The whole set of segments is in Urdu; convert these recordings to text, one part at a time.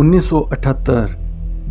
1978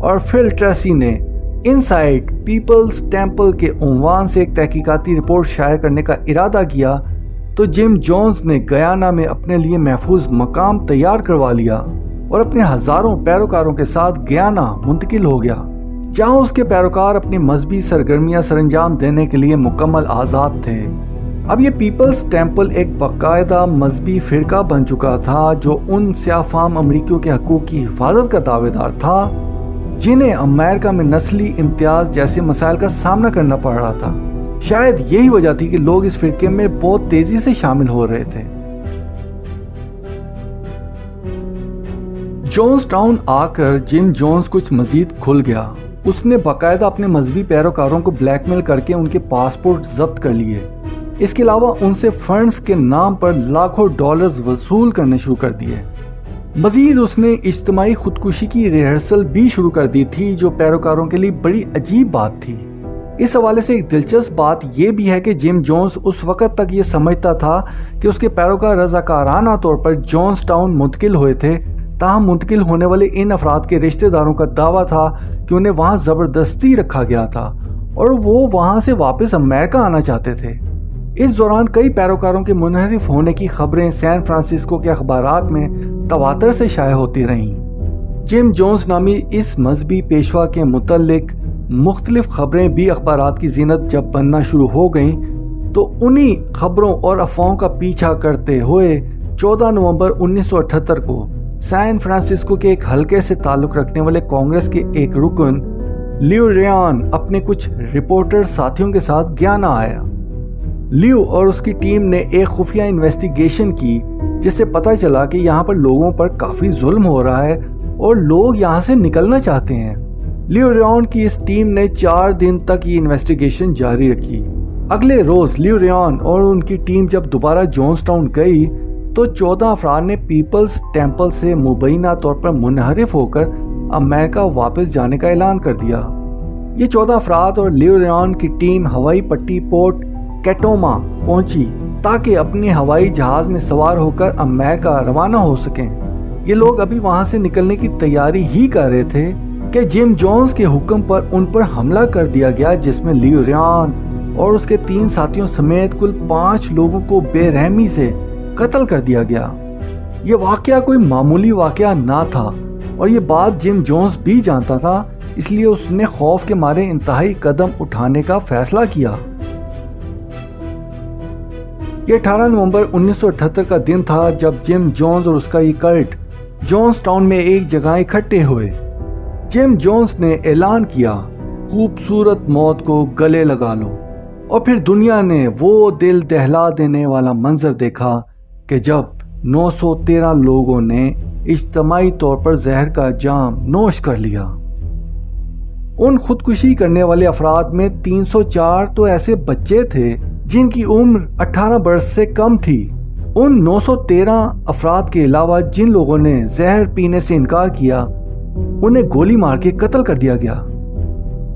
اور فل ٹریسی نے انسائٹ پیپلز ٹیمپل کے عنوان سے ایک تحقیقاتی رپورٹ شائع کرنے کا ارادہ کیا تو جم جونز نے گیانا میں اپنے لیے محفوظ مقام تیار کروا لیا اور اپنے ہزاروں پیروکاروں کے ساتھ گیانا منتقل ہو گیا، جہاں اس کے پیروکار اپنی مذہبی سرگرمیاں سرانجام دینے کے لیے مکمل آزاد تھے۔ اب یہ پیپلز ٹیمپل ایک باقاعدہ مذہبی فرقہ بن چکا تھا جو ان سیاہ فام امریکیوں کے حقوق کی حفاظت کا دعوے دار تھا جنہیں امریکہ میں نسلی امتیاز جیسے مسائل کا سامنا کرنا پڑ رہا تھا۔ شاید یہی وجہ تھی کہ لوگ اس فرقے میں بہت تیزی سے شامل ہو رہے تھے۔ جونز ٹاؤن آ کر جم جونز کچھ مزید کھل گیا۔ اس نے باقاعدہ اپنے مذہبی پیروکاروں کو بلیک میل کر کے ان کے پاسپورٹ ضبط کر لیے۔ اس کے علاوہ ان سے فنڈز کے نام پر لاکھوں ڈالرز وصول کرنے شروع کر دیے۔ مزید اس نے اجتماعی خودکشی کی ریہرسل بھی شروع کر دی تھی، جو پیروکاروں کے لیے بڑی عجیب بات تھی۔ اس حوالے سے ایک دلچسپ بات یہ بھی ہے کہ جم جونز اس وقت تک یہ سمجھتا تھا کہ اس کے پیروکار رضاکارانہ طور پر جونز ٹاؤن منتقل ہوئے تھے، تاہم منتقل ہونے والے ان افراد کے رشتہ داروں کا دعویٰ تھا کہ انہیں وہاں زبردستی رکھا گیا تھا اور وہ وہاں سے واپس امریکہ آنا چاہتے تھے۔ اس دوران کئی پیروکاروں کے منحرف ہونے کی خبریں سین فرانسسکو کے اخبارات میں تواتر سے شائع ہوتی رہیں۔ جم جونز نامی اس مذہبی پیشوا کے متعلق مختلف خبریں بھی اخبارات کی زینت جب بننا شروع ہو گئیں تو انہی خبروں اور افواہوں کا پیچھا کرتے ہوئے 14 نومبر 1978 کو سین فرانسسکو کے ایک حلقے سے تعلق رکھنے والے کانگریس کے ایک رکن لیو ریان اپنے کچھ رپورٹر ساتھیوں کے ساتھ گیانا آیا۔ لیو اور اس کی ٹیم نے ایک خفیہ انویسٹیگیشن کی جس سے پتہ چلا کہ یہاں پر لوگوں پر کافی ظلم ہو رہا ہے اور لوگ یہاں سے نکلنا چاہتے ہیں۔ لیو ریان کی اس ٹیم نے 4 دن تک یہ انویسٹیگیشن جاری رکھی۔ اگلے روز لیو ریان اور ان کی ٹیم جب دوبارہ جونز ٹاؤن گئی تو 14 افراد نے پیپلز ٹیمپل سے مبینہ طور پر منحرف ہو کر امریکہ واپس جانے کا اعلان کر دیا۔ یہ 14 افراد اور لیو ریان کی ٹیم ہوائی پٹی پورٹ کیٹوما پہنچی تاکہ اپنے ہوائی جہاز میں سوار ہو کر امریکہ روانہ ہو سکیں۔ یہ لوگ ابھی وہاں سے نکلنے کی تیاری ہی کر رہے تھے کہ جم جونز کے حکم پر ان پر حملہ کر دیا گیا، جس میں لیو ریان اور اس کے 3 ساتھیوں سمیت کل 5 لوگوں کو بے رحمی سے قتل کر دیا گیا۔ یہ واقعہ کوئی معمولی واقعہ نہ تھا اور یہ بات جم جونز بھی جانتا تھا، اس لیے اس نے خوف کے مارے انتہائی قدم اٹھانے کا فیصلہ کیا۔ یہ 18 نومبر 1978 کا دن تھا جب جم جونز اور اس کا یہ کلٹ جونز ٹاؤن میں ایک جگہ اکٹھے ہوئے۔ جم جونز نے اعلان کیا، خوبصورت موت کو گلے لگا لو، اور پھر دنیا نے وہ دل دہلا دینے والا منظر دیکھا کہ جب 913 لوگوں نے اجتماعی طور پر زہر کا جام نوش کر لیا۔ ان خودکشی کرنے والے افراد میں 304 تو ایسے بچے تھے جن کی عمر 18 برس سے کم تھی۔ ان 913 افراد کے علاوہ جن لوگوں نے زہر پینے سے انکار کیا انہیں گولی مار کے قتل کر دیا گیا۔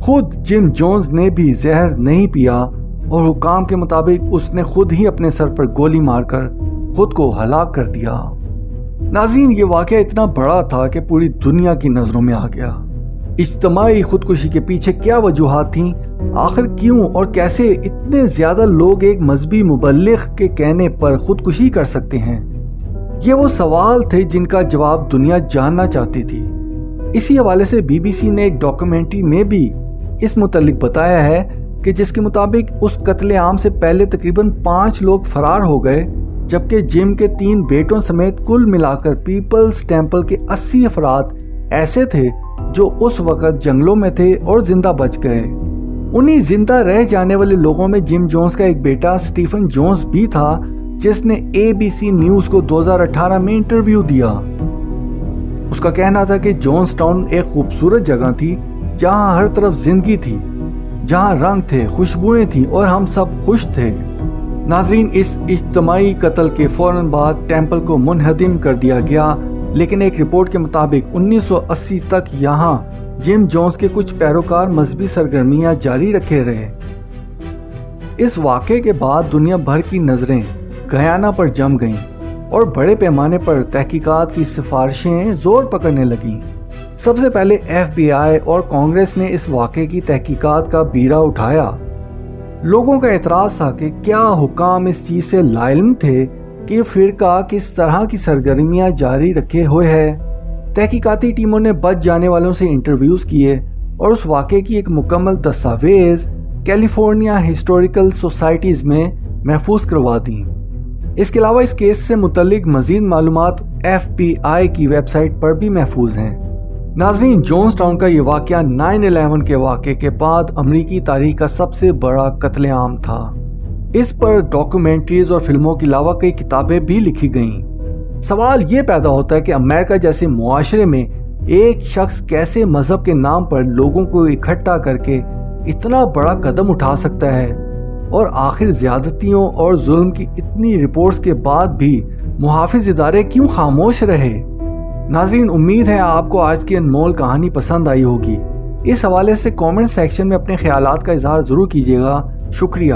خود جم جونز نے بھی زہر نہیں پیا اور حکام کے مطابق اس نے خود ہی اپنے سر پر گولی مار کر خود کو ہلاک کر دیا۔ ناظرین، یہ واقعہ اتنا بڑا تھا کہ پوری دنیا کی نظروں میں آ گیا۔ اجتماعی خودکشی کے پیچھے کیا وجوہات تھیں؟ آخر کیوں اور کیسے اتنے زیادہ لوگ ایک مذہبی مبلغ کے کہنے پر خودکشی کر سکتے ہیں؟ یہ وہ سوال تھے جن کا جواب دنیا جاننا چاہتی تھی۔ اسی حوالے سے بی بی سی نے ایک ڈاکومنٹری میں بھی اس متعلق بتایا ہے کہ جس کے مطابق اس قتل عام سے پہلے تقریباً 5 لوگ فرار ہو گئے، جبکہ جم کے 3 بیٹوں سمیت کل ملا کر پیپلز ٹیمپل کے 80 افراد ایسے تھے جو اس وقت جنگلوں میں تھے اور زندہ بچ گئے۔ انہی زندہ رہ جانے والے لوگوں میں جم جونز کا ایک بیٹا سٹیفن جونز بھی تھا، جس نے ABC نیوز کو 2018 میں انٹرویو دیا۔ اس کا کہنا تھا کہ جونز ٹاؤن ایک خوبصورت جگہ تھی جہاں ہر طرف زندگی تھی، جہاں رنگ تھے، خوشبوئیں تھیں اور ہم سب خوش تھے۔ ناظرین، اس اجتماعی قتل کے فوراً بعد ٹیمپل کو منہدم کر دیا گیا، لیکن ایک رپورٹ کے مطابق 1980 تک یہاں جم جونز کے کچھ پیروکار مذہبی سرگرمیاں جاری رکھے رہے۔ اس واقعے کے بعد دنیا بھر کی نظریں گیانا پر جم گئیں اور بڑے پیمانے پر تحقیقات کی سفارشیں زور پکڑنے لگیں۔ سب سے پہلے FBI اور کانگریس نے اس واقعے کی تحقیقات کا بیڑا اٹھایا۔ لوگوں کا اعتراض تھا کہ کیا حکام اس چیز سے لاعلم تھے کہ یہ فرقہ کس طرح کی سرگرمیاں جاری رکھے ہوئے ہے۔ تحقیقاتی ٹیموں نے بچ جانے والوں سے انٹرویوز کیے اور اس واقعے کی ایک مکمل دستاویز کیلیفورنیا ہسٹوریکل سوسائٹیز میں محفوظ کروا دیں۔ اس کے علاوہ اس کیس سے متعلق مزید معلومات FBI کی ویب سائٹ پر بھی محفوظ ہیں۔ ناظرین، جونز ٹاؤن کا یہ واقعہ 9/11 کے واقعے کے بعد امریکی تاریخ کا سب سے بڑا قتل عام تھا۔ اس پر ڈاکومنٹریز اور فلموں کے علاوہ کئی کتابیں بھی لکھی گئیں۔ سوال یہ پیدا ہوتا ہے کہ امریکہ جیسے معاشرے میں ایک شخص کیسے مذہب کے نام پر لوگوں کو اکٹھا کر کے اتنا بڑا قدم اٹھا سکتا ہے، اور آخر زیادتیوں اور ظلم کی اتنی رپورٹس کے بعد بھی محافظ ادارے کیوں خاموش رہے؟ ناظرین، امید ہے آپ کو آج کی انمول کہانی پسند آئی ہوگی۔ اس حوالے سے کامنٹ سیکشن میں اپنے خیالات کا اظہار ضرور کیجیے گا۔ شکریہ۔